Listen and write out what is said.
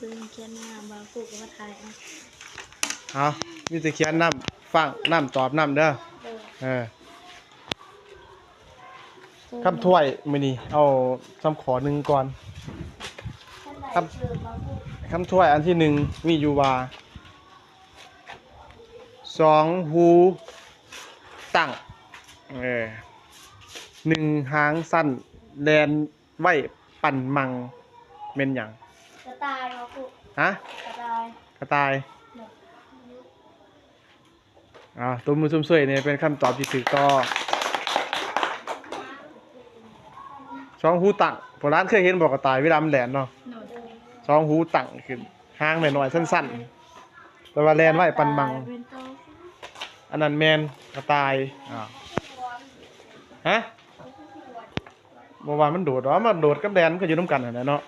ซื้อเขียนมาบางปลูกก็มาถ่ายเอามีแต่เขียนน้ำฟังน้ำตอบน้ำเด้อคำถ้วยมื้อนี้เอาคำขอหนึ่งก่อนคำถ้วยอันที่หนึ่งมีอยู่ว่าสองหูตั้งหนึ่งหางสั้นแลนไว้ปั่นมังเม่นหยังกระต่ายมาปลูกฮะกระต่ายตัวมือซุ่มเสยเนี่ยเป็นคำตอบที่ถูกต้องสองหูตั้งโบราณเคยเห็นบอกกระต่ายเวลามันแลนเนาะสองหูตั้งขึ้นหางหน่อยๆสั้นๆแต่ว่าแลนไว้ปั่นมังอันนั้นแมนกระต่ายฮะเมื่อวานมันโดดมันโดดกับแดนก็อยู่น้ำกันเนาะ